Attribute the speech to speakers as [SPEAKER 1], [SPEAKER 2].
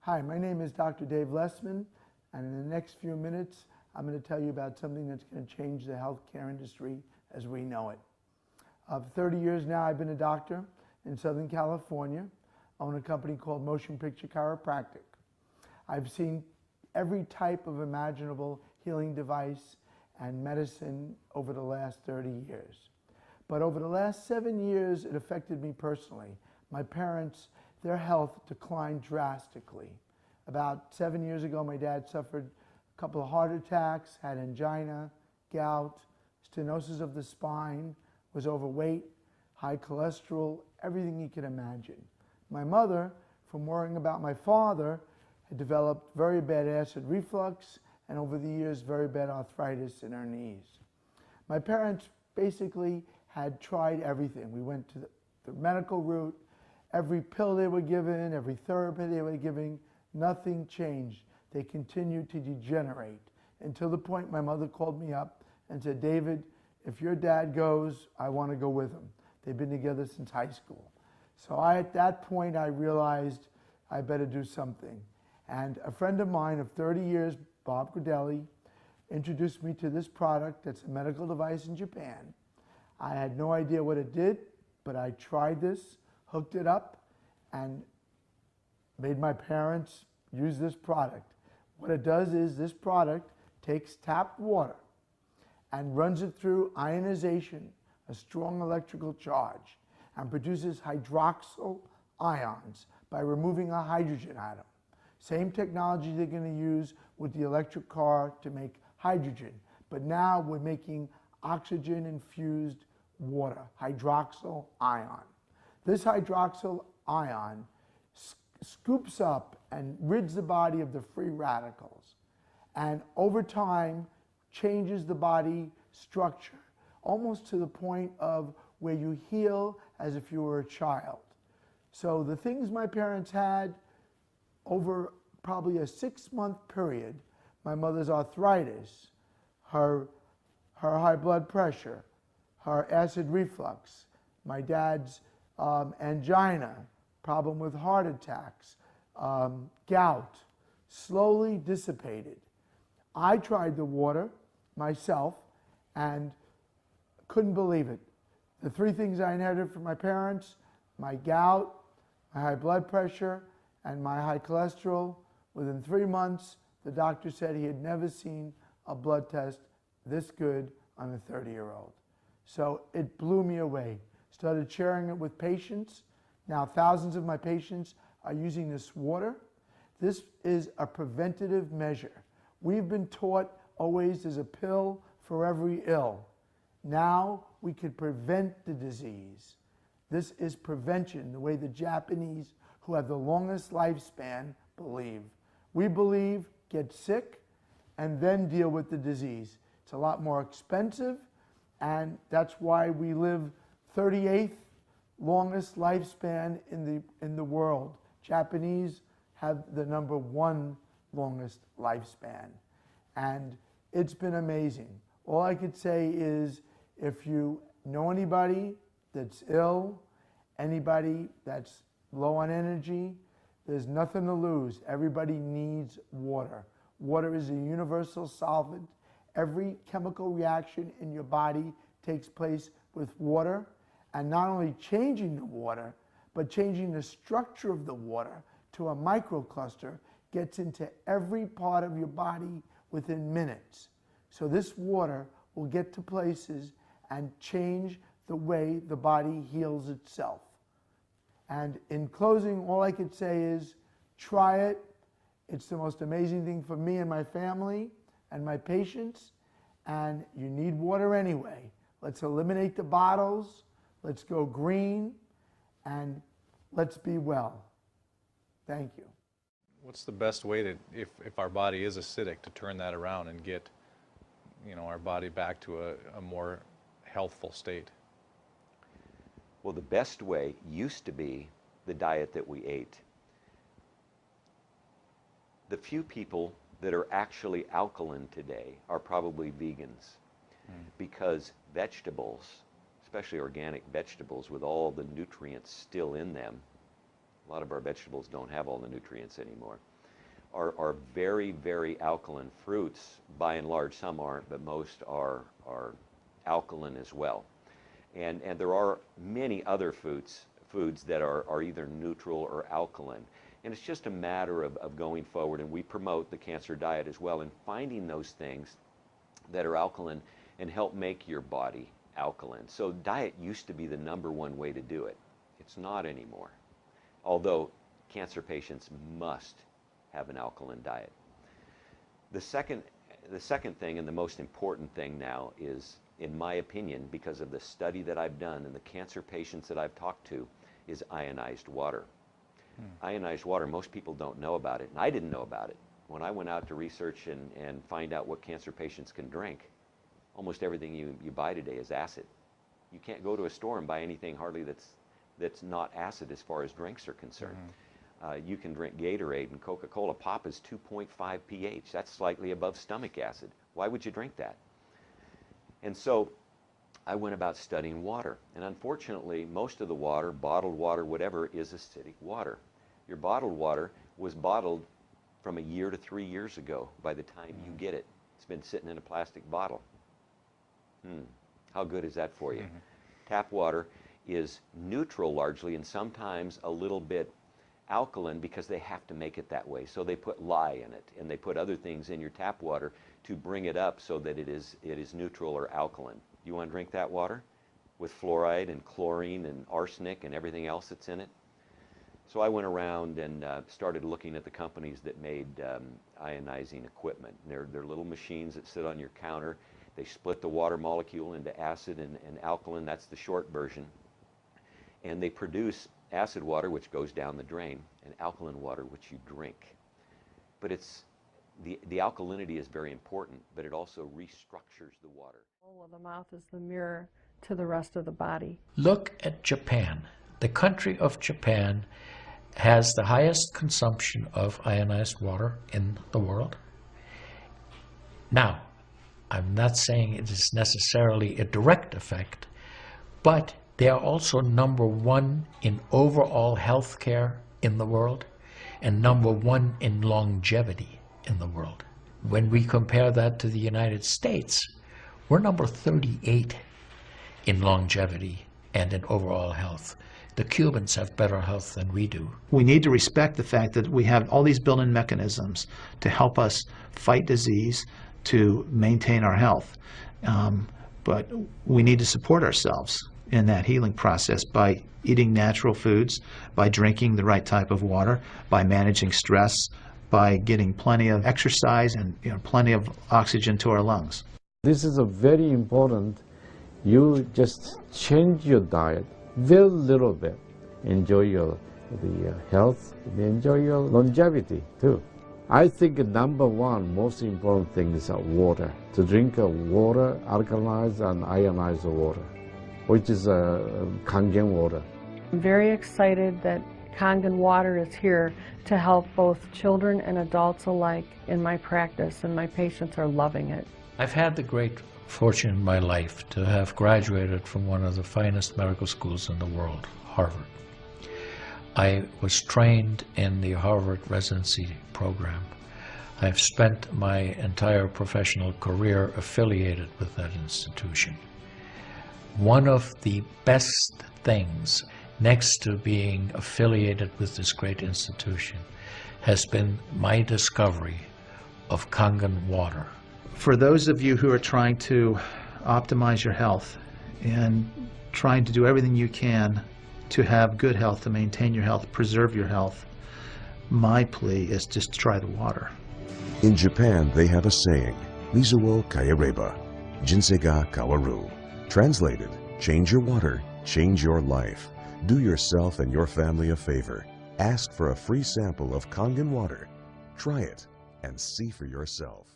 [SPEAKER 1] Hi, my name is Dr. Dave Lessman, and in the next few minutes, I'm going to tell you about something that's going to change the healthcare industry as we know it. For 30 years now, I've been a doctor in Southern California. I own a company called Motion Picture Chiropractic. I've seen every type of imaginable healing device and medicine over the last 30 years. But over the last 7 years, it affected me personally. My parents, their health declined drastically. About 7 years ago, my dad suffered a couple of heart attacks, had angina, gout, stenosis of the spine, was overweight, high cholesterol, everything you can imagine. My mother, from worrying about my father, had developed very bad acid reflux and over the years, very bad arthritis in her knees. My parents basically had tried everything. We went to the medical route. Every pill they were given, every therapy they were giving, nothing changed. They continued to degenerate until the point my mother called me up and said, David, if your dad goes, I want to go with him. They've been together since high school. So at that point, I realized I better do something. And a friend of mine of 30 years, Bob Gridelli, introduced me to this product that's a medical device in Japan. I had no idea what it did, but I tried this, hooked it up, and made my parents use this product. What it does is this product takes tapped water and runs it through ionization, a strong electrical charge, and produces hydroxyl ions by removing a hydrogen atom. Same technology they're going to use with the electric car to make hydrogen, but now we're making oxygen-infused water, hydroxyl ion. This hydroxyl ion scoops up and rids the body of the free radicals, and over time changes the body structure, almost to the point of where you heal as if you were a child. So the things my parents had over probably a 6-month period, my mother's arthritis, her high blood pressure, her acid reflux, my dad's angina, problem with heart attacks, gout, slowly dissipated. I tried the water myself and couldn't believe it. The 3 things I inherited from my parents, my gout, my high blood pressure, and my high cholesterol, within 3 months, the doctor said he had never seen a blood test this good on a 30-year-old. So it blew me away. Started sharing it with patients. Now thousands of my patients are using this water. This is a preventative measure. We've been taught always there's a pill for every ill. Now we could prevent the disease. This is prevention, the way the Japanese, who have the longest lifespan, believe. We believe get sick and then deal with the disease. It's a lot more expensive, and that's why we live 38th longest lifespan in the world. Japanese have the #1 longest lifespan, and it's been amazing. All I could say is if you know anybody that's ill, anybody that's low on energy, there's nothing to lose. Everybody needs water. Water is a universal solvent. Every chemical reaction in your body takes place with water, and not only changing the water, but changing the structure of the water to a microcluster gets into every part of your body within minutes. So this water will get to places and change the way the body heals itself. And in closing, all I could say is try it. It's the most amazing thing for me and my family and my patients. And you need water anyway. Let's eliminate the bottles. Let's go green. And let's be well. Thank you.
[SPEAKER 2] What's the best way to, if our body is acidic, to turn that around and get, our body back to a more healthful state?
[SPEAKER 3] Well, the best way used to be the diet that we ate. The few people that are actually alkaline today are probably vegans, because vegetables, especially organic vegetables with all the nutrients still in them, a lot of our vegetables don't have all the nutrients anymore, are very, very alkaline. Fruits, by and large, some aren't, but most are alkaline as well. And there are many other foods that are either neutral or alkaline. And it's just a matter of going forward, and we promote the cancer diet as well, and finding those things that are alkaline and help make your body alkaline. So diet used to be the #1 way to do it. It's not anymore. Although cancer patients must have an alkaline diet. The second thing, and the most important thing now, is, in my opinion, because of the study that I've done and the cancer patients that I've talked to, is ionized water. Ionized water, most people don't know about it, and I didn't know about it. When I went out to research and find out what cancer patients can drink, almost everything you buy today is acid. You can't go to a store and buy anything hardly that's not acid as far as drinks are concerned. You can drink Gatorade and Coca-Cola. Pop is 2.5 pH. That's slightly above stomach acid. Why would you drink that? And so I went about studying water. And unfortunately, most of the water, bottled water, whatever, is acidic water. Your bottled water was bottled from 1 year to 3 years ago by the time you get it. It's been sitting in a plastic bottle. How good is that for you? Tap water is neutral largely, and sometimes a little bit alkaline because they have to make it that way. So they put lye in it, and they put other things in your tap water to bring it up so that it is neutral or alkaline. You want to drink that water with fluoride and chlorine and arsenic and everything else that's in it? So I went around and started looking at the companies that made ionizing equipment. They're little machines that sit on your counter. They split the water molecule into acid and alkaline. That's the short version. And they produce acid water, which goes down the drain, and alkaline water, which you drink. But it's the alkalinity is very important, but it also restructures the water.
[SPEAKER 4] The whole of the mouth is the mirror to the rest of the body.
[SPEAKER 5] Look at Japan. The country of Japan has the highest consumption of ionized water in the world. Now, I'm not saying it is necessarily a direct effect, but they are also #1 in overall health care in the world and #1 in longevity in the world. When we compare that to the United States, we're number 38 in longevity and in overall health. The Cubans have better health than we do.
[SPEAKER 6] We need to respect the fact that we have all these built-in mechanisms to help us fight disease, to maintain our health. But we need to support ourselves in that healing process by eating natural foods, by drinking the right type of water, by managing stress, by getting plenty of exercise and plenty of oxygen to our lungs.
[SPEAKER 7] This is a very important. You just change your diet very little bit. Enjoy the health, enjoy your longevity too. I think #1 most important thing is water. To drink water, alkalized and ionized water, which is Kangen water.
[SPEAKER 4] I'm very excited that Kangen water is here to help both children and adults alike in my practice, and my patients are loving it.
[SPEAKER 5] I've had the great fortune in my life to have graduated from one of the finest medical schools in the world, Harvard. I was trained in the Harvard residency program. I've spent my entire professional career affiliated with that institution. One of the best things, next to being affiliated with this great institution, has been my discovery of Kangen water.
[SPEAKER 6] For those of you who are trying to optimize your health and trying to do everything you can to have good health, to maintain your health, preserve your health, my plea is just try the water.
[SPEAKER 8] In Japan, they have a saying, Mizuo Kayareba, Jinsei Kawaru. Translated, change your water, change your life. Do yourself and your family a favor. Ask for a free sample of Kangen water. Try it and see for yourself.